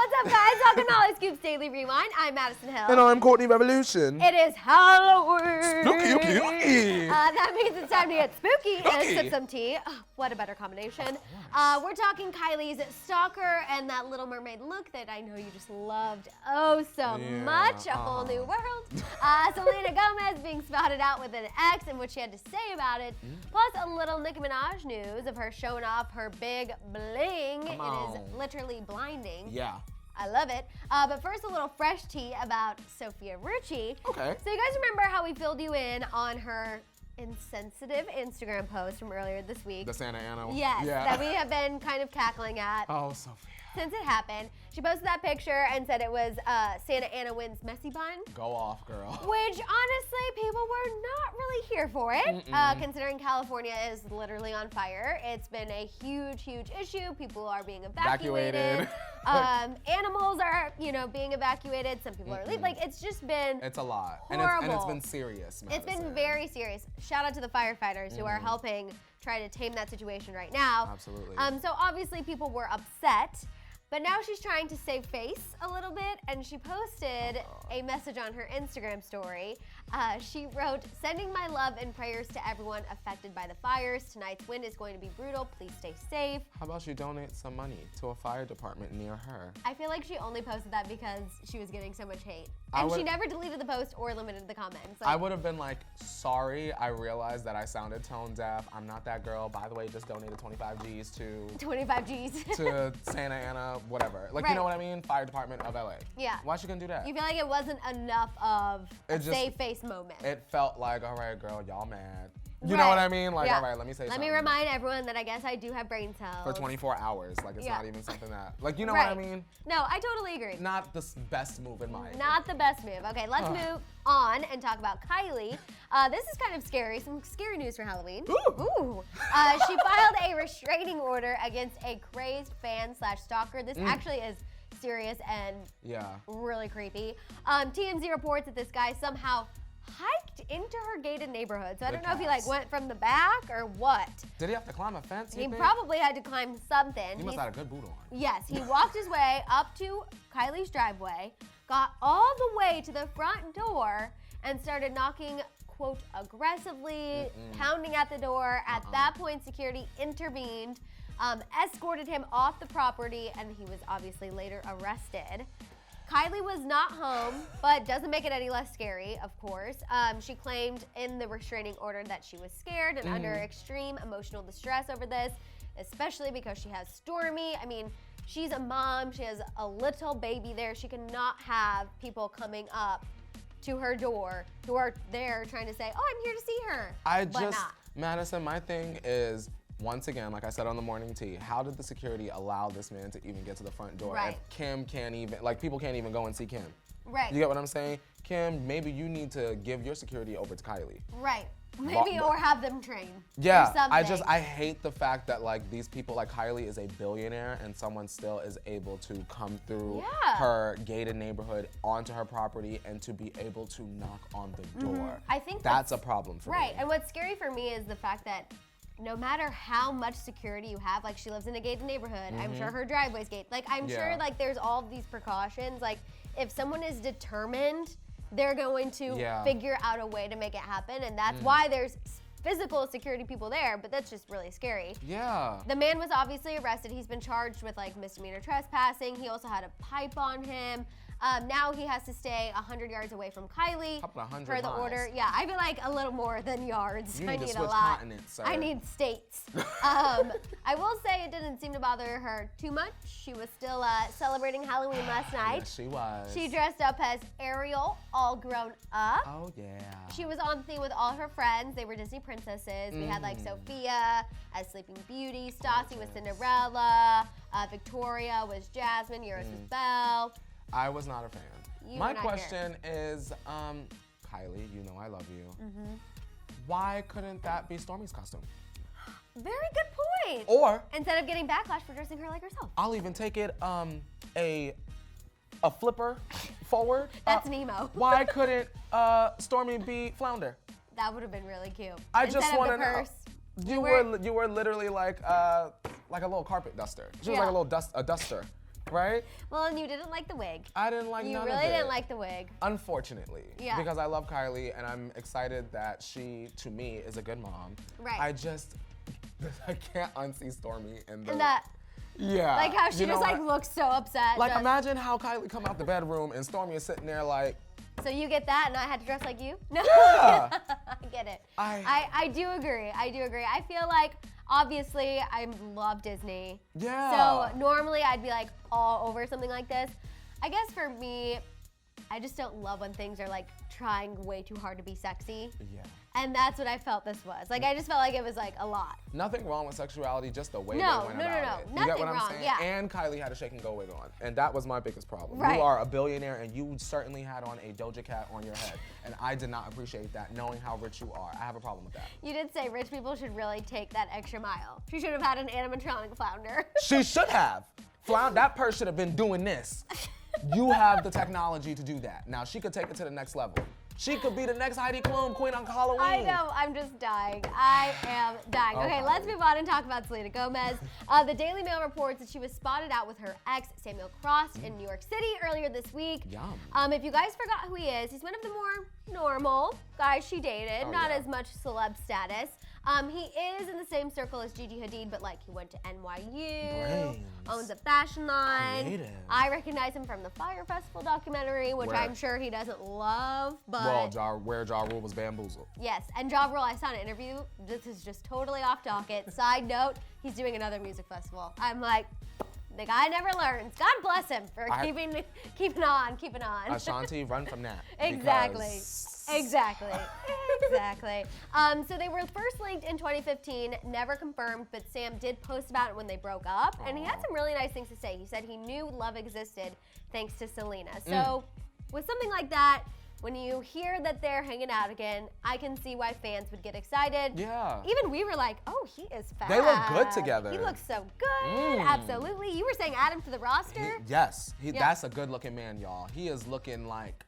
What's up, guys? Welcome to Hollyscoop's Daily Rewind. I'm Madison Hill. And I'm Courtney Revolution. It is Halloween. Spooky. That means it's time to get spooky and sip some tea. Oh, what a better combination. We're talking Kylie's stalker and that Little Mermaid look that I know you just loved so much. A whole new world. Selena Gomez being spotted out with an ex and what she had to say about it. Plus a little Nicki Minaj news of her showing off her big bling. It is literally blinding. Yeah. I love it. But first, a little fresh tea about Sofia Richie. Okay. So you guys remember how we filled you in on her insensitive Instagram post from earlier this week? The Santa Ana one? Yes, Yeah. that we have been kind of cackling at. Oh, Sophia. Since it happened. She posted that picture and said it was Santa Ana wins messy bun. Go off, girl. Which, honestly, people were not really here for it, considering California is literally on fire. It's been a huge, huge issue. People are being evacuated. Animals are, being evacuated. Some people are leaving. Like, it's just been It's a lot. horrible. And it's been serious, It's been very serious. Shout out to the firefighters who are helping try to tame that situation right now. Absolutely. So obviously people were upset. But now she's trying to save face a little bit, and she posted a message on her Instagram story. She wrote, "Sending my love and prayers to everyone affected by the fires. Tonight's wind is going to be brutal. Please stay safe." How about you donate some money to a fire department near her? I feel like she only posted that because she was getting so much hate. And she never deleted the post or limited the comments. I would have been like, sorry, I realized that I sounded tone deaf. I'm not that girl. By the way, just donated 25 G's to 25 G's. to Santa Ana, whatever. Like, you know what I mean? Fire department of LA. Yeah. Why she couldn't do that? You feel like it wasn't enough of a save face moment. It felt like, all right, girl, y'all mad. You know what I mean? Like, all right, let me say something. Let me remind everyone that I guess I do have brain cells. For 24 hours. Like, it's not even something that, like, you know what I mean? No, I totally agree. Not the best move in my opinion. Not the best move. Okay, let's move on and talk about Kylie. This is kind of scary. Some scary news for Halloween. Ooh. She filed a restraining order against a crazed fan/stalker. This actually is serious and really creepy. TMZ reports that this guy somehow hiked into her gated neighborhood. So I don't know if he went from the back or what. Did he have to climb a fence? He probably had to climb something. He must have had a good boot on. Yes, he walked his way up to Kylie's driveway, got all the way to the front door, and started knocking, quote, aggressively, pounding at the door. At that point, security intervened, escorted him off the property, and he was obviously later arrested. Kylie was not home, but doesn't make it any less scary, of course. She claimed in the restraining order that she was scared and under extreme emotional distress over this, especially because she has Stormy. I mean, she's a mom. She has a little baby there. She cannot have people coming up to her door who are there trying to say, oh, I'm here to see her. Madison, my thing is, once again, like I said on the morning tea, how did the security allow this man to even get to the front door if Kim can't even, like, people can't even go and see Kim? Right. You get what I'm saying? Kim, maybe you need to give your security over to Kylie. Right. Maybe, or have them train. Yeah, or something. I hate the fact that, like, these people, like Kylie is a billionaire and someone still is able to come through her gated neighborhood onto her property and to be able to knock on the door. I think that's a problem for me. Right, and what's scary for me is the fact that no matter how much security you have, like she lives in a gated neighborhood, I'm sure her driveway's gated. Like I'm sure like there's all of these precautions. Like if someone is determined, they're going to figure out a way to make it happen. And that's why there's physical security people there, but that's just really scary. Yeah. The man was obviously arrested. He's been charged with like misdemeanor trespassing. He also had a pipe on him. Now he has to stay 100 yards away from Kylie per the order. Yeah, I feel like a little more than yards. You need to I need switch a lot. continents, sir. I need states. I will say it didn't seem to bother her too much. She was still celebrating Halloween last night. Yes, she was. She dressed up as Ariel, all grown up. Oh, yeah. She was on theme with all her friends. They were Disney princesses. We had like Sophia as Sleeping Beauty, Stassi was Cinderella, Victoria was Jasmine, Eurus was Belle. I was not a fan. My question is, Kylie, you know I love you. Why couldn't that be Stormy's costume? Very good point. Or instead of getting backlash for dressing her like herself. I'll even take it a flipper forward. That's Nemo. Why couldn't Stormy be Flounder? That would have been really cute. I just want to know. Purse, You were literally like a little carpet duster. She was like a duster. right? Well, and you didn't like the wig. I didn't like none of it. You really didn't like the wig. Unfortunately. Yeah. Because I love Kylie and I'm excited that she, to me, is a good mom. Right. I can't unsee Stormy in the... And that... Yeah. Like how she just like looks so upset. Like imagine how Kylie come out the bedroom and Stormy is sitting there like... So you get that and I had to dress like you? No. Yeah. I get it. I do agree. I do agree. I feel like, obviously, I love Disney. Yeah. So normally I'd be like all over something like this. I guess for me, I just don't love when things are like trying way too hard to be sexy. Yeah. And that's what I felt this was. Like, I just felt like it was like a lot. Nothing wrong with sexuality, just the way they No, went no, about no, no. it. You Nothing get what I'm wrong, saying? yeah. And Kylie had a shake and go wig on. And that was my biggest problem. Right. You are a billionaire and you certainly had on a Doja Cat on your head. And I did not appreciate that, knowing how rich you are. I have a problem with that. You did say rich people should really take that extra mile. She should have had an animatronic flounder. She should have. That purse should have been doing this. You have the technology to do that. Now, she could take it to the next level. She could be the next Heidi Klum queen on Halloween. I know, I'm just dying. I am dying. Okay, let's move on and talk about Selena Gomez. The Daily Mail reports that she was spotted out with her ex, Samuel Cross, in New York City earlier this week. Yum. If you guys forgot who he is, he's one of the more normal guys she dated, not as much celeb status. He is in the same circle as Gigi Hadid, but like he went to NYU, owns a fashion line. Creative. I recognize him from the Fire Festival documentary, which I'm sure he doesn't love, but... Well, where Ja Rule was bamboozled. Yes, and Ja Rule, I saw an interview. This is just totally off docket. Side note, he's doing another music festival. I'm like, the guy never learns. God bless him for keeping on. Ashanti, run from that. Exactly. So they were first linked in 2015, never confirmed, but Sam did post about it when they broke up, and he had some really nice things to say. He said he knew love existed thanks to Selena. So with something like that, when you hear that they're hanging out again, I can see why fans would get excited. Yeah. Even we were like, oh, he is fab. They look good together. He looks so good. Absolutely. You were saying add him to the roster? That's a good looking man, y'all. He is looking like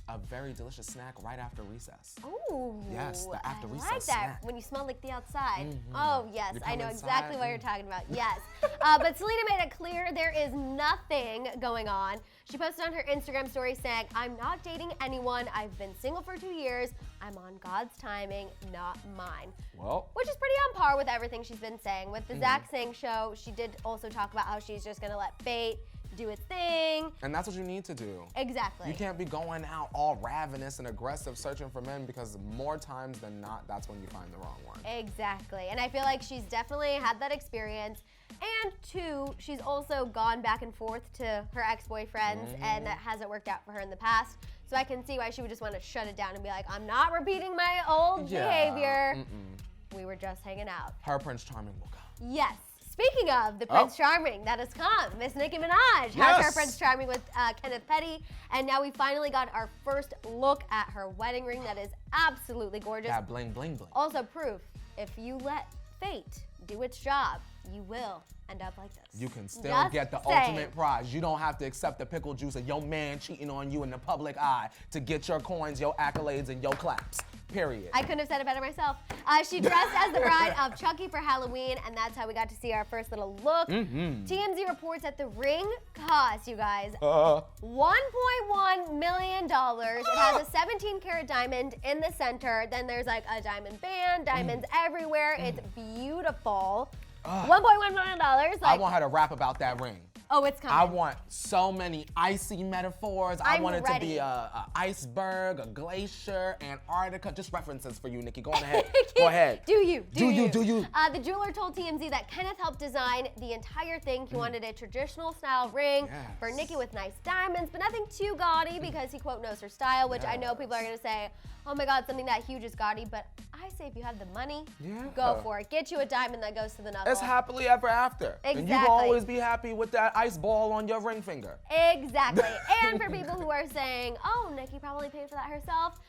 a very delicious snack right after recess. Oh, yes, the after recess I like that. snack. When you smell like the outside. Oh, yes, I know exactly what you're talking about. Yes. But Selena made it clear there is nothing going on. She posted on her Instagram story saying, I'm not dating anyone. I've been single for 2 years. I'm on God's timing, not mine. Well. Which is pretty on par with everything she's been saying. With the Zach Sang show, she did also talk about how she's just going to let fate do its thing. And that's what you need to do. Exactly. You can't be going out all ravenous and aggressive searching for men, because more times than not, that's when you find the wrong one. Exactly. And I feel like she's definitely had that experience. And two, she's also gone back and forth to her ex-boyfriends, and that hasn't worked out for her in the past. So I can see why she would just want to shut it down and be like, I'm not repeating my old behavior. We were just hanging out. Her Prince Charming will come. Yes. Speaking of the Prince Charming that has come, Miss Nicki Minaj has her Prince Charming with Kenneth Petty, and now we finally got our first look at her wedding ring that is absolutely gorgeous. That bling, bling, bling. Also proof, if you let fate do its job, you will end up like this. You can still get the ultimate prize. You don't have to accept the pickle juice of your man cheating on you in the public eye to get your coins, your accolades, and your claps. Period. I couldn't have said it better myself. She dressed as the bride of Chucky for Halloween, and that's how we got to see our first little look. TMZ reports that the ring cost, you guys, $1.1 million. It has a 17-karat diamond in the center. Then there's like a diamond band, diamonds everywhere. It's beautiful. $1.1 million. I want her to rap about that ring. Oh, it's coming. I want so many icy metaphors. I want it to be a iceberg, a glacier, Antarctica. Just references for you, Nikki. Go on ahead. Go ahead. Do you. The jeweler told TMZ that Kenneth helped design the entire thing. He wanted a traditional style ring for Nikki with nice diamonds, but nothing too gaudy because he, quote, knows her style, which I know people are going to say, oh my God, something that huge is gaudy, but I say if you have the money, go for it. Get you a diamond that goes to the knuckle. It's happily ever after. Exactly. And you will always be happy with that ice ball on your ring finger. Exactly. And for people who are saying, oh, Nikki probably paid for that herself,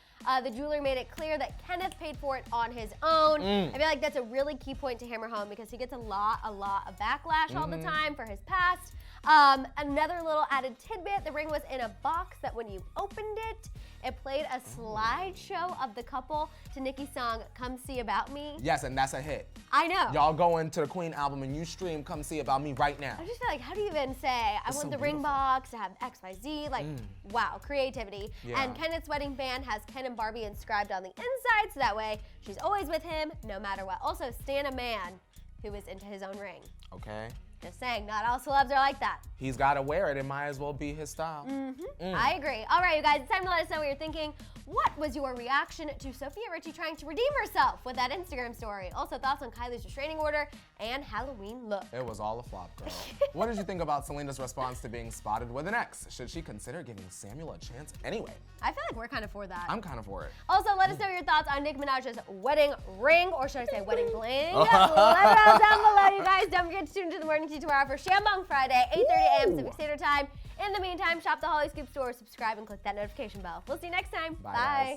the jeweler made it clear that Kenneth paid for it on his own. I feel like that's a really key point to hammer home because he gets a lot of backlash all the time for his past. Another little added tidbit, the ring was in a box that when you opened it, it played a slideshow of the couple to Nicki's song, Come See About Me. Yes, and that's a hit. I know. Y'all go into the Queen album and you stream Come See About Me right now. I just feel like, how do you even say, I want the ring box to have XYZ? Like, wow, creativity. Yeah. And Kenneth's wedding band has Ken and Barbie inscribed on the inside, so that way she's always with him, no matter what. Also, stan a man who is into his own ring. Okay. Just saying, not all celebs are like that. He's got to wear it. It might as well be his style. I agree. All right, you guys, it's time to let us know what you're thinking. What was your reaction to Sofia Richie trying to redeem herself with that Instagram story? Also, thoughts on Kylie's restraining order and Halloween look. It was all a flop, girl. What did you think about Selena's response to being spotted with an ex? Should she consider giving Samuel a chance anyway? I feel like we're kind of for that. I'm kind of for it. Also, let us know your thoughts on Nicki Minaj's wedding ring, or should I say wedding bling? Let it all down below, you guys. Don't forget to tune into the Morning Tea tomorrow for Shambong Friday, 8:30 a.m. Pacific Standard Time. In the meantime, shop the Hollyscoop store, subscribe, and click that notification bell. We'll see you next time. Bye. Guys.